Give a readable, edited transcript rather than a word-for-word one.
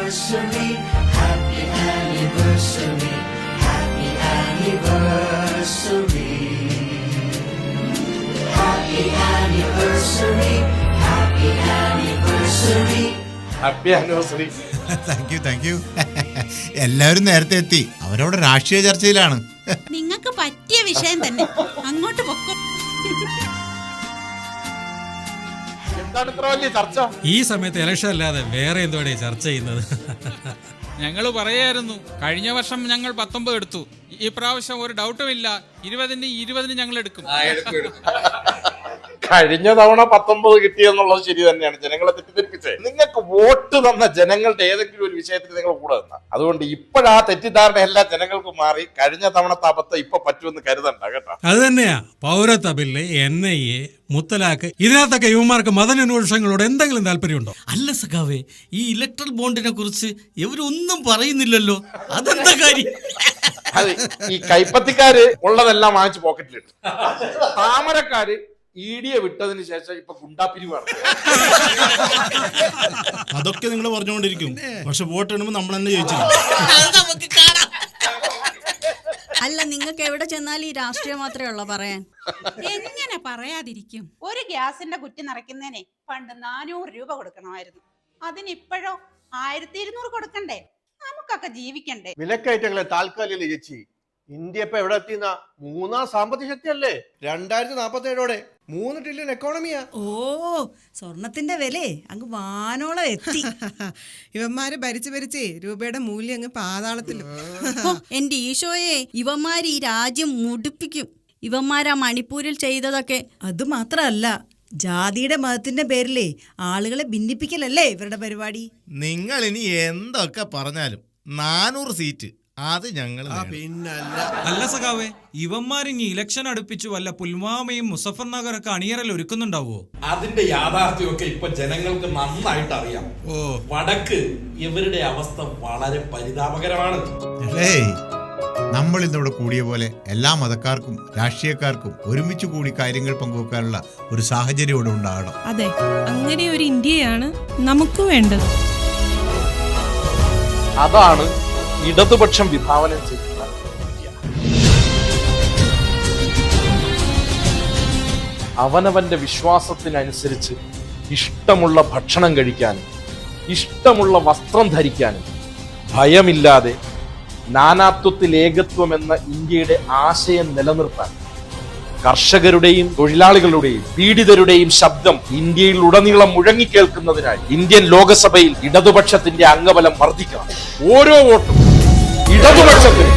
anniversary, happy anniversary, happy anniversary, happy anniversary, happy anniversary. Happy anniversary. Thank you. എല്ലാവരും നേരത്തെ എത്തി. അവരവിടെ രാഷ്ട്രീയ ചർച്ചയിലാണ്. നിങ്ങൾക്ക് പറ്റിയ വിഷയം തന്നെ, അങ്ങോട്ട് പൊക്കും. എന്താണ് ഇത്ര വലിയ ചർച്ച? ഈ സമയത്ത് ഇലക്ഷൻ അല്ലാതെ വേറെ എന്തുവാണ് ചർച്ച ചെയ്യുന്നത്? ഞങ്ങൾ പറയായിരുന്നു, കഴിഞ്ഞ വർഷം ഞങ്ങൾ 19 എടുത്തു, ഈ പ്രാവശ്യം ഒരു ഡൗട്ടും ഇല്ല, 20 ഞങ്ങൾ എടുക്കും. കഴിഞ്ഞ തവണ 19 കിട്ടിയെന്നുള്ളത് ശരി തന്നെയാണ്. ജനങ്ങളെ തെറ്റിദ്ധരിപ്പിച്ചേ. നിങ്ങൾക്ക് വോട്ട് തന്ന ജനങ്ങളുടെ ഏതെങ്കിലും ഒരു വിഷയത്തിൽ നിങ്ങൾ കൂടെ നിന്ന. അതുകൊണ്ട് ഇപ്പോഴാ തെറ്റിദ്ധാരണ എല്ലാ ജനങ്ങൾക്കും മാറി. കഴിഞ്ഞ തവണത്തെ അബദ്ധം ഇപ്പൊ പറ്റുമെന്ന് കരുതണ്ട കേട്ടോ. അത് തന്നെയാ പൗരത്വ ബില്ല്, NIA, മുത്തലാഖ്, ഇതിനകത്തൊക്കെ യുവമാർക്ക് മതന്യൂനപക്ഷങ്ങളോട് എന്തെങ്കിലും താല്പര്യമുണ്ടോ? അല്ല സഖാവേ, ഈ ഇലക്ട്രൽ ബോണ്ടിനെ കുറിച്ച് ഇവരൊന്നും പറയുന്നില്ലല്ലോ, അതെന്താ കാര്യം? അത് ഈ കൈപ്പത്തിക്കാര് ഉള്ളതെല്ലാം വാങ്ങിച്ച് പോക്കറ്റിലിട്ടു. താമരക്കാര് ED വിട്ടതിന് ശേഷം ഇപ്പൊ ഗുണ്ടാപ്പിരിവാണ്. അതൊക്കെ നിങ്ങൾ പറഞ്ഞുകൊണ്ടിരിക്കും, പക്ഷെ വോട്ട് ഇടുമ്പോ നമ്മൾ തന്നെ ജയിച്ചു. അല്ല, നിങ്ങൾക്ക് എവിടെ ചെന്നാലും ഈ രാഷ്ട്രീയം മാത്രമേ ഉള്ളൂ പറയാൻ. എങ്ങനെ പറയാതിരിക്കും? ഒരു ഗ്യാസിന്റെ കുറ്റി നിറയ്ക്കുന്നതിനെ പണ്ട് 400 രൂപ കൊടുക്കണമായിരുന്നു. അതിനിപ്പോഴോ 1200 കൊടുക്കണ്ടേ? നമുക്കൊക്കെ ജീവിക്കണ്ടേ? വിലക്കയറ്റങ്ങളെ താൽക്കാലിക ചേച്ചി, ഇന്ത്യ ഇപ്പൊ എവിടെ എത്തിയെന്ന 3ാം സാമ്പത്തിക ശക്തിയല്ലേ? 2047 3 ട്രില്യൺ എക്കോണമിയാ. ഓ, സ്വർണത്തിന്റെ വില അങ്ങ് വാനോളം എത്തി. ഇവന്മാര് ഭരിച്ച് രൂപയുടെ മൂല്യം അങ്ങ് പാതാളത്തിലും. എന്റെ ഈശോയെ, ഇവന്മാര് ഈ രാജ്യം മുടിപ്പിക്കും. ഇവന്മാരാ മണിപ്പൂരിൽ ചെയ്തതൊക്കെ. അത് മാത്രല്ല, ജാതിയുടെ മതത്തിന്റെ പേരിലേ ആളുകളെ ഭിന്നിപ്പിക്കലല്ലേ ഇവരുടെ പരിപാടി. നിങ്ങൾ ഇനി എന്തൊക്കെ പറഞ്ഞാലും 400 സീറ്റ് അത് ഞങ്ങൾ അല്ല സഖാവേ, ഇവന്മാരിനി ഇലക്ഷൻ അടുപ്പിച്ചു വല്ല പുൽവാമയും മുസഫർ നഗറൊക്കെ അണിയറൽ ഒരുക്കുന്നുണ്ടാവോ? അതിന്റെ യാഥാർത്ഥ്യമൊക്കെ ഇപ്പൊ ജനങ്ങൾക്ക് നന്നായിട്ട് അറിയാം. വടക്ക് ഇവരുടെ അവസ്ഥ വളരെ പരിതാപകരമാണ്. നമ്മൾ ഇന്നിവിടെ കൂടിയ പോലെ എല്ലാ മതക്കാർക്കും രാഷ്ട്രീയക്കാർക്കും ഒരുമിച്ച് കൂടി കാര്യങ്ങൾ പങ്കുവെക്കാനുള്ള ഒരു സാഹചര്യം ഇവിടെ ഉണ്ടാകണം. അതെ, അങ്ങനെ ഒരു ഇന്ത്യയാണ് നമുക്ക് വേണ്ടത്. അതാണ് ഇടതുപക്ഷം വിഭാവനം ചെയ്യുന്ന ഇന്ത്യ. അവനവന്റെ വിശ്വാസത്തിനനുസരിച്ച് ഇഷ്ടമുള്ള ഭക്ഷണം കഴിക്കാനും ഇഷ്ടമുള്ള വസ്ത്രം ധരിക്കാനും ഭയമില്ലാതെ നാനാത്വത്തിൽ ഏകത്വം എന്ന ഇന്ത്യയുടെ ആശയം നിലനിർത്താൻ കർഷകരുടെയും തൊഴിലാളികളുടെയും പീഡിതരുടെയും ശബ്ദം ഇന്ത്യയിൽ ഉടനീളം മുഴങ്ങിക്കേൾക്കുന്നതിനായി ഇന്ത്യൻ ലോകസഭയിൽ ഇടതുപക്ഷത്തിന്റെ അംഗബലം വർദ്ധിക്കണം. ഓരോ വോട്ടും ഇടതുപക്ഷത്തിന്